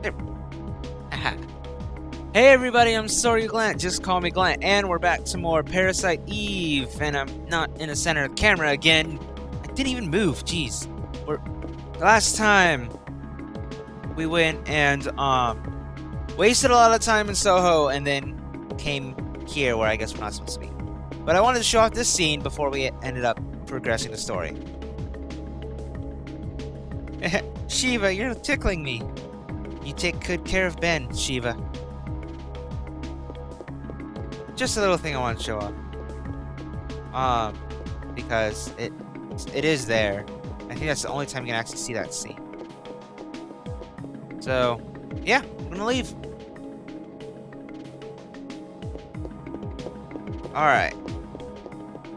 There. Aha. Hey everybody, I'm sorry Glant, just call me Glant, and we're back to more Parasite Eve, and I'm not in the center of the camera again. I didn't even move, jeez. Last time we went and wasted a lot of time in Soho and then came here where I guess we're not supposed to be. But I wanted to show off this scene before we ended up progressing the story. Shiva, you're tickling me. You take good care of Ben, Shiva. Just a little thing I want to show off. Because it is there. I think that's the only time you can actually see that scene. So, yeah, I'm gonna leave. Alright.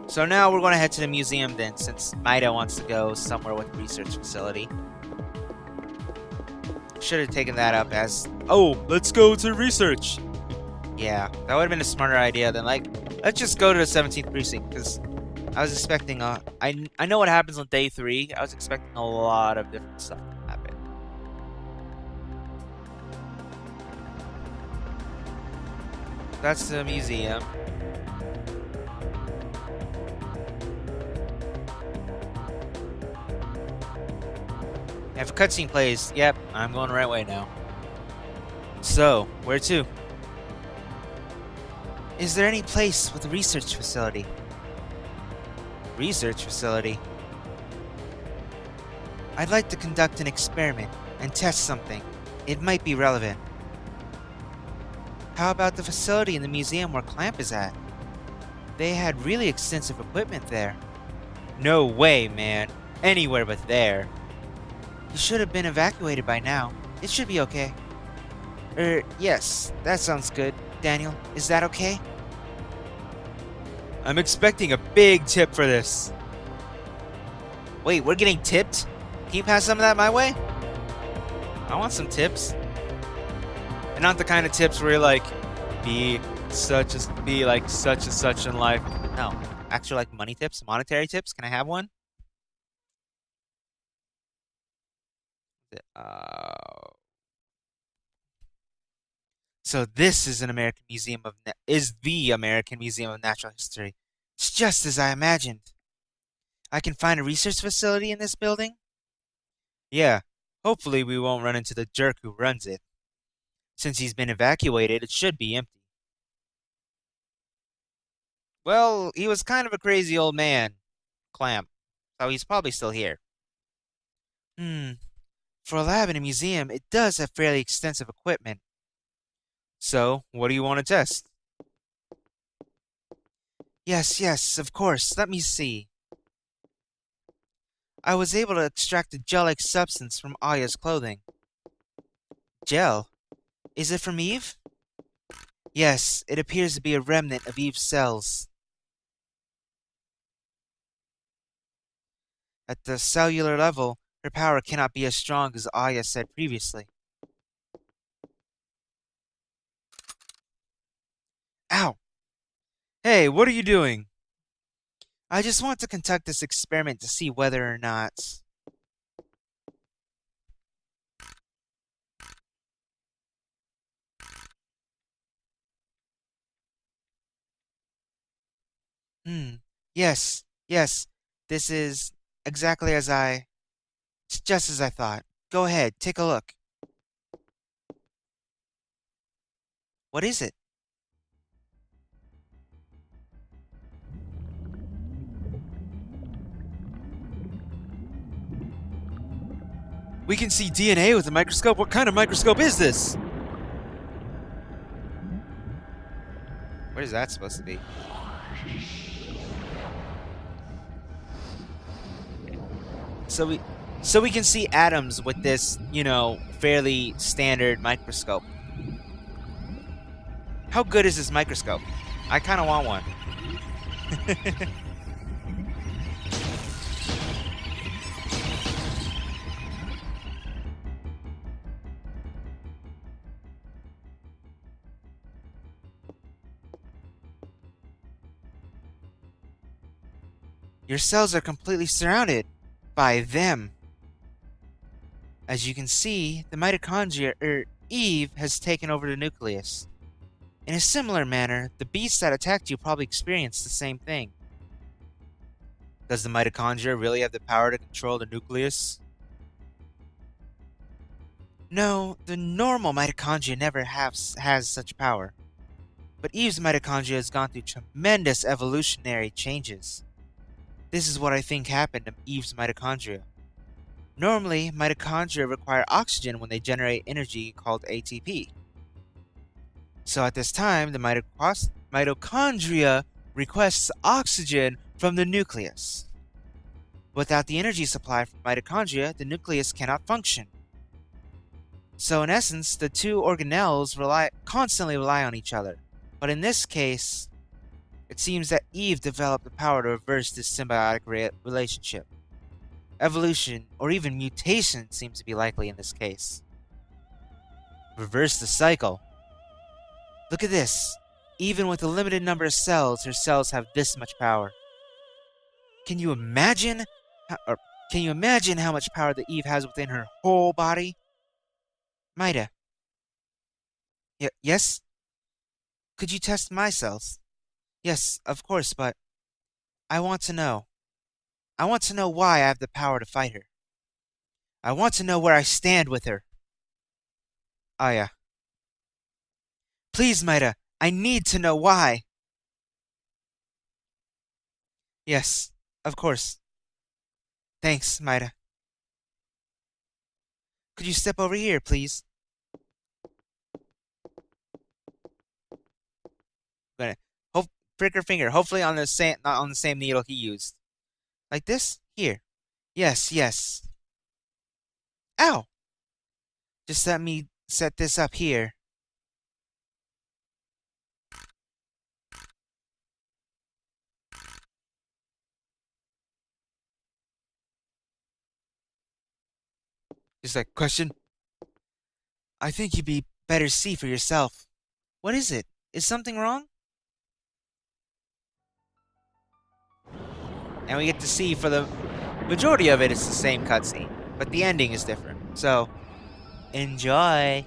So now we're gonna head to the museum then, since Maida wants to go somewhere with the research facility. Should have taken that up as, oh, let's go to research. Yeah, that would have been a smarter idea than, like, let's just go to the 17th precinct, because I was expecting, I know what happens on day 3. I was expecting a lot of different stuff to happen. That's the museum. If a cutscene plays, yep, I'm going the right way now. So, where to? Is there any place with a research facility? Research facility? I'd like to conduct an experiment and test something. It might be relevant. How about the facility in the museum where Clamp is at? They had really extensive equipment there. No way, man. Anywhere but there. You should have been evacuated by now. It should be okay. Yes, that sounds good. Daniel, is that okay? I'm expecting a big tip for this. Wait, we're getting tipped? Can you pass some of that my way? I want some tips. And not the kind of tips where you're like, be like such and such in life. No, actually like money tips, monetary tips. Can I have one? So this is the American Museum of Natural History. It's just as I imagined. I can find a research facility in this building? Yeah, hopefully we won't run into the jerk who runs it. Since he's been evacuated, it should be empty. Well, he was kind of a crazy old man, Clamp, so he's probably still here. For a lab in a museum, it does have fairly extensive equipment. So, what do you want to test? Yes, of course. Let me see. I was able to extract a gel-like substance from Aya's clothing. Gel? Is it from Eve? Yes, it appears to be a remnant of Eve's cells. At the cellular level, her power cannot be as strong as Aya said previously. Ow! Hey, what are you doing? I just want to conduct this experiment to see whether or not... Yes. This is exactly as I... It's just as I thought. Go ahead, take a look. What is it? We can see DNA with a microscope? What kind of microscope is this? What is that supposed to be? So we can see atoms with this, fairly standard microscope. How good is this microscope? I kind of want one. Your cells are completely surrounded by them. As you can see, the mitochondria Eve has taken over the nucleus. In a similar manner, the beast that attacked you probably experienced the same thing. Does the mitochondria really have the power to control the nucleus? No, the normal mitochondria never has such power. But Eve's mitochondria has gone through tremendous evolutionary changes. This is what I think happened to Eve's mitochondria. Normally, mitochondria require oxygen when they generate energy called ATP. So at this time, the mitochondria requests oxygen from the nucleus. Without the energy supply from mitochondria, the nucleus cannot function. So in essence, the two organelles constantly rely on each other. But in this case, it seems that Eve developed the power to reverse this symbiotic relationship. Evolution, or even mutation, seems to be likely in this case. Reverse the cycle. Look at this. Even with a limited number of cells, her cells have this much power. Can you imagine how much power that Eve has within her whole body? Maida. Yes? Could you test my cells? Yes, of course, but I want to know. I want to know why I have the power to fight her. I want to know where I stand with her. Aya. Please, Maida, I need to know why. Yes, of course. Thanks, Maida. Could you step over here, please? Gonna prick her finger, hopefully on the same not on the same needle he used. Like this? Here. Yes, yes. Ow! Just let me set this up here. Just like, question? I think you'd be better see for yourself. What is it? Is something wrong? And we get to see for the majority of it, it's the same cutscene, but the ending is different. So, enjoy!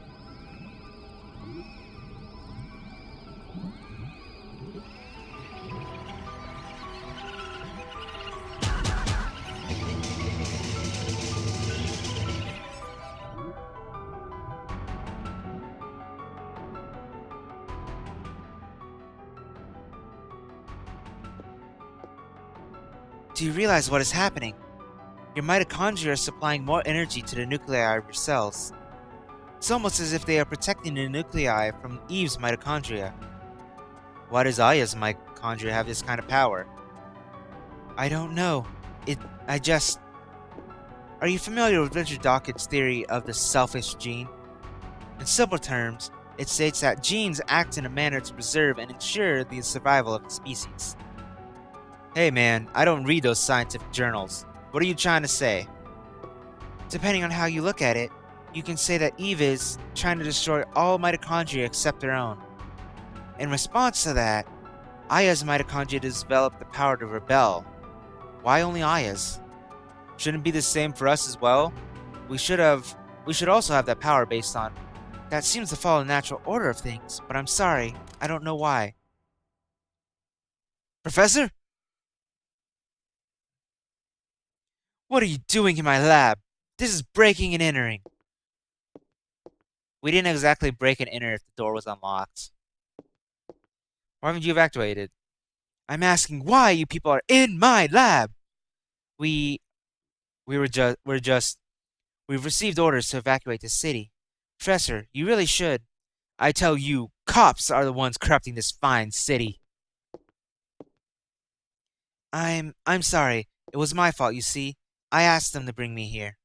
Do you realize what is happening? Your mitochondria are supplying more energy to the nuclei of your cells. It's almost as if they are protecting the nuclei from Eve's mitochondria. Why does Aya's mitochondria have this kind of power? I don't know. Are you familiar with Richard Dawkins' theory of the selfish gene? In simple terms, it states that genes act in a manner to preserve and ensure the survival of the species. Hey man, I don't read those scientific journals. What are you trying to say? Depending on how you look at it, you can say that Eve is trying to destroy all mitochondria except her own. In response to that, Aya's mitochondria developed the power to rebel. Why only Aya's? Shouldn't it be the same for us as well? We should also have that power based on. That seems to follow the natural order of things, but I'm sorry, I don't know why. Professor? What are you doing in my lab? This is breaking and entering. We didn't exactly break and enter if the door was unlocked. Why haven't you evacuated? I'm asking why you people are in my lab. We've received orders to evacuate the city. Professor, you really should. I tell you, cops are the ones corrupting this fine city. I'm sorry. It was my fault, you see. I asked them to bring me here.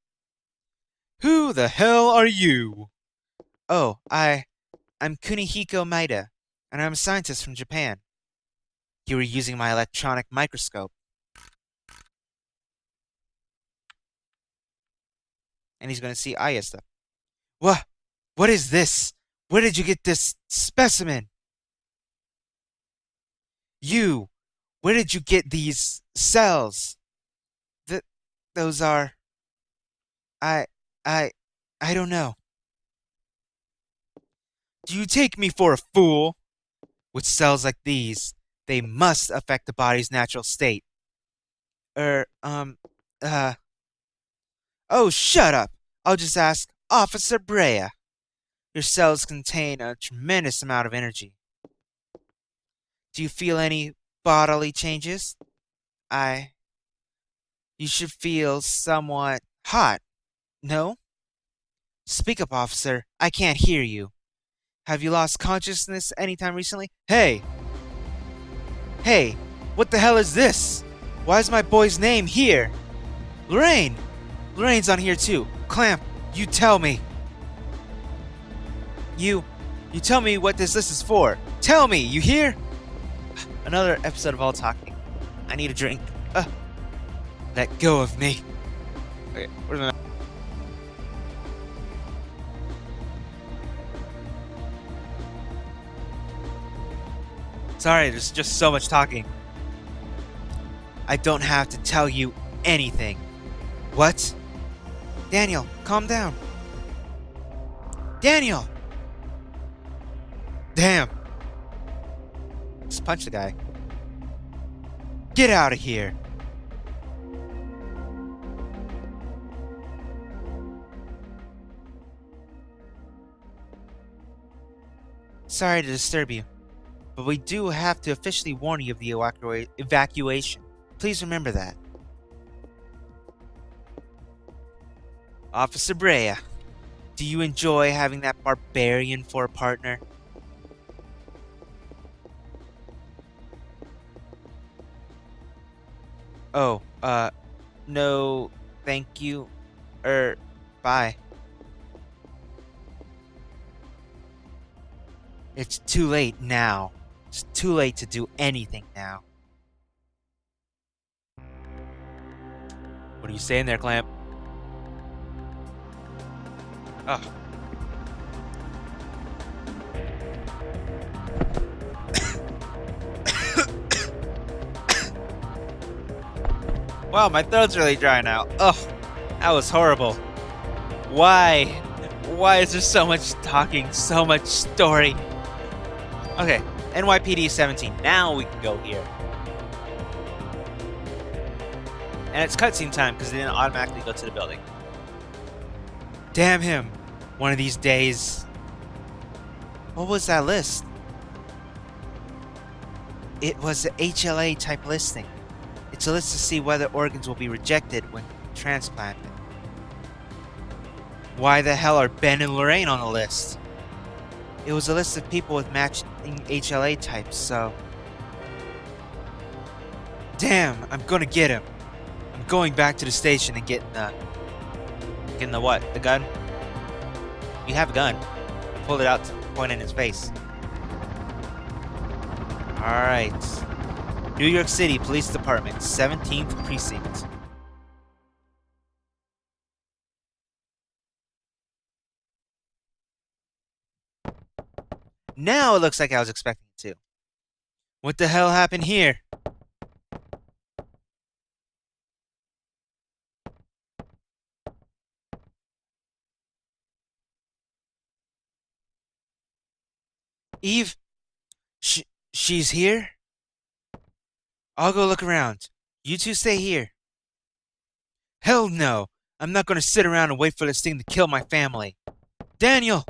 Who the hell are you? Oh, I'm Kunihiko Maida, and I'm a scientist from Japan. You were using my electronic microscope. And he's going to see Aya stuff. What is this? Where did you get this specimen? You! Where did you get these cells? Those are... I don't know. Do you take me for a fool? With cells like these, they must affect the body's natural state. Er, um, uh... Oh, shut up! I'll just ask Officer Brea. Your cells contain a tremendous amount of energy. Do you feel any bodily changes? You should feel somewhat hot, no? Speak up, officer. I can't hear you. Have you lost consciousness anytime recently? Hey! Hey! What the hell is this? Why is my boy's name here? Lorraine! Lorraine's on here too. Clamp, you tell me. You tell me what this list is for. Tell me, you hear? Another episode of all talking. I need a drink. Let go of me. Okay, where's my... Sorry, there's just so much talking. I don't have to tell you anything. What? Daniel, calm down. Daniel! Damn. Just punch the guy. Get out of here. Sorry to disturb you, but we do have to officially warn you of the evacuation. Please remember that. Officer Brea, do you enjoy having that barbarian for a partner? Oh, no, thank you. Bye. It's too late now. It's too late to do anything now. What are you saying there, Clamp? Oh. Wow, my throat's really dry now. Ugh, that was horrible. Why? Why is there so much talking, so much story? Okay, NYPD 17. Now we can go here. And it's cutscene time because it didn't automatically go to the building. Damn him. One of these days. What was that list? It was the HLA type listing. It's a list to see whether organs will be rejected when transplanted. Why the hell are Ben and Lorraine on the list? It was a list of people with matching HLA types, so... Damn, I'm gonna get him. I'm going back to the station and getting the... Getting the what? The gun? You have a gun. Pull it out to point in his face. Alright. New York City Police Department, 17th Precinct. Now it looks like I was expecting it to. What the hell happened here? Eve? She's here? I'll go look around. You two stay here. Hell no! I'm not gonna sit around and wait for this thing to kill my family. Daniel!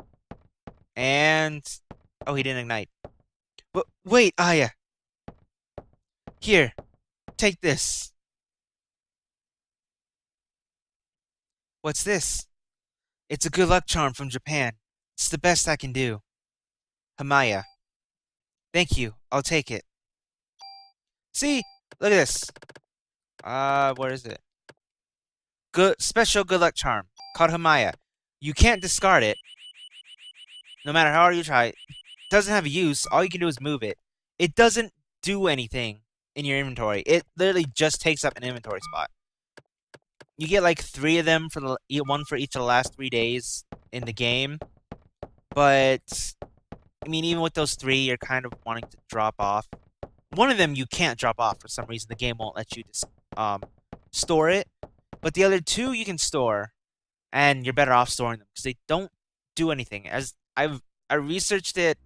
And... Oh, he didn't ignite. But wait, Aya. Here. Take this. What's this? It's a good luck charm from Japan. It's the best I can do. Hamaya. Thank you. I'll take it. See? Look at this. Where is it? Special good luck charm. Called Hamaya. You can't discard it. No matter how hard you try. It doesn't have a use. All you can do is move it. It doesn't do anything in your inventory. It literally just takes up an inventory spot. You get like 3 of them for one for each of the last 3 days in the game. But I mean, even with those 3, you're kind of wanting to drop off. One of them you can't drop off for some reason. The game won't let you just store it. But the other 2 you can store, and you're better off storing them because they don't do anything. As I've I researched it.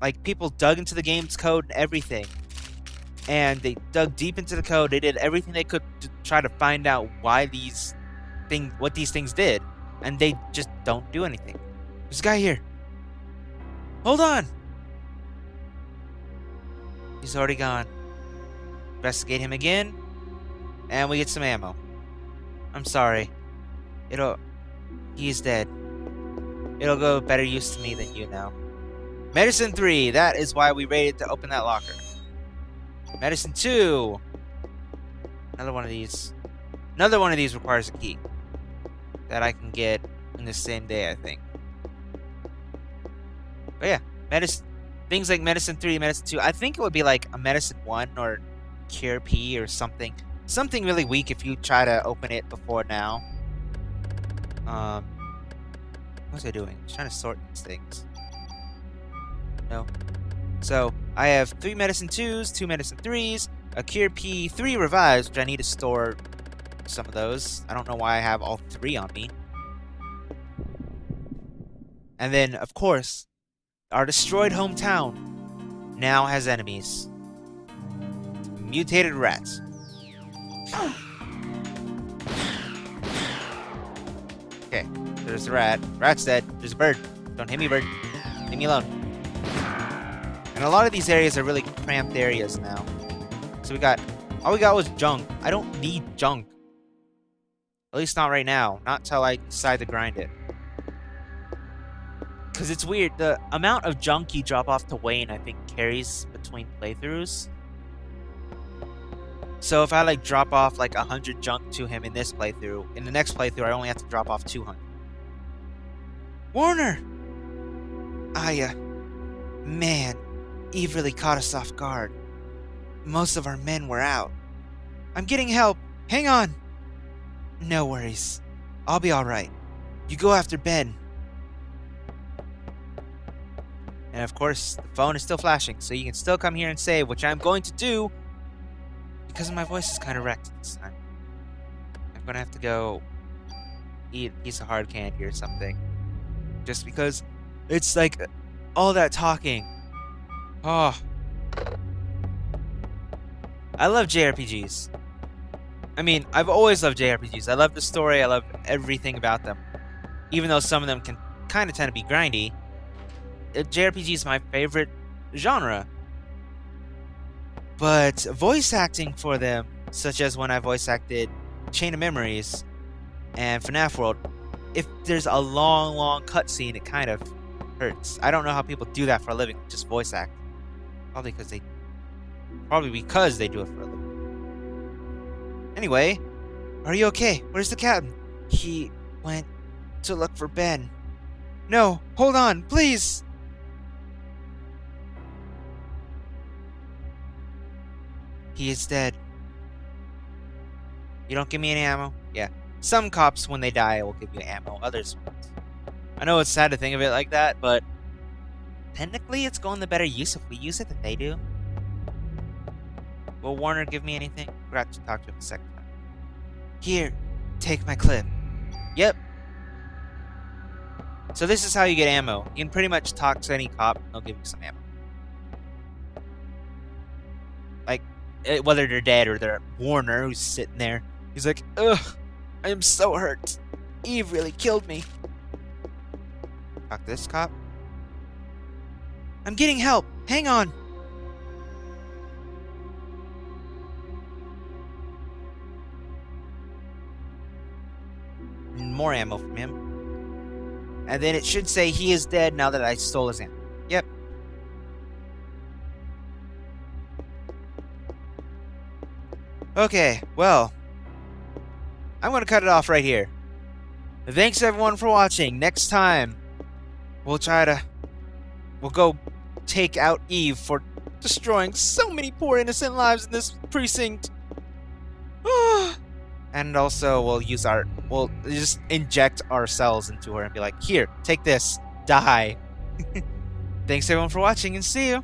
Like, people dug into the game's code and everything. And they dug deep into the code. They did everything they could to try to find out what these things did. And they just don't do anything. There's a guy here. Hold on. He's already gone. Investigate him again. And we get some ammo. I'm sorry. He's dead. It'll go better use to me than you now. Medicine 3. That is why we raided to open that locker. Medicine 2. Another one of these. Another one of these requires a key. That I can get in the same day, I think. But yeah. Things like Medicine 3, Medicine 2. I think it would be like a Medicine 1 or Cure P or something. Something really weak if you try to open it before now. What's I doing? I'm trying to sort these things. No. So, I have 3 Medicine 2s, 2 Medicine 3s, a Cure P, 3 Revives, which I need to store some of those. I don't know why I have all 3 on me. And then, of course, our destroyed hometown now has enemies. Mutated rats. Okay, there's a rat. Rat's dead. There's a bird. Don't hit me, bird. Leave me alone. And a lot of these areas are really cramped areas now. So all we got was junk. I don't need junk. At least not right now. Not till I decide to grind it. Because it's weird. The amount of junk you drop off to Wayne, I think, carries between playthroughs. So if I like drop off like 100 junk to him in this playthrough, in the next playthrough I only have to drop off 200. Warner! Man, Eve really caught us off guard. Most of our men were out. I'm getting help. Hang on. No worries. I'll be alright. You go after Ben. And of course, the phone is still flashing, so you can still come here and save, which I'm going to do. Because my voice is kind of wrecked this time. I'm going to have to go eat a piece of hard candy or something. Just because it's like all that talking. Oh. I love JRPGs. I mean, I've always loved JRPGs. I love the story. I love everything about them. Even though some of them can kind of tend to be grindy. JRPG is my favorite genre. But voice acting for them, such as when I voice acted Chain of Memories and FNAF World, if there's a long cutscene, it kind of hurts. I don't know how people do that for a living, just voice act. Probably because they do it for a living. Anyway, are you okay? Where's the captain? He went to look for Ben. No, hold on, please! He is dead. You don't give me any ammo? Yeah. Some cops, when they die, will give you ammo. Others won't. I know it's sad to think of it like that, but technically it's going to better use if we use it than they do. Will Warner give me anything? Forgot to talk to him a second time. Here, take my clip. Yep. So this is how you get ammo. You can pretty much talk to any cop, and they'll give you some ammo. Like, whether they're dead or they're Warner, who's sitting there. He's like, ugh, I am so hurt. Eve really killed me. Talk to this cop. I'm getting help. Hang on. More ammo from him. And then it should say he is dead now that I stole his ammo. Yep. Okay, well, I'm going to cut it off right here. Thanks everyone for watching. Next time, we'll go take out Eve for destroying so many poor innocent lives in this precinct. And also, we'll just inject ourselves into her and be like, here, take this, die. Thanks everyone for watching, and see you.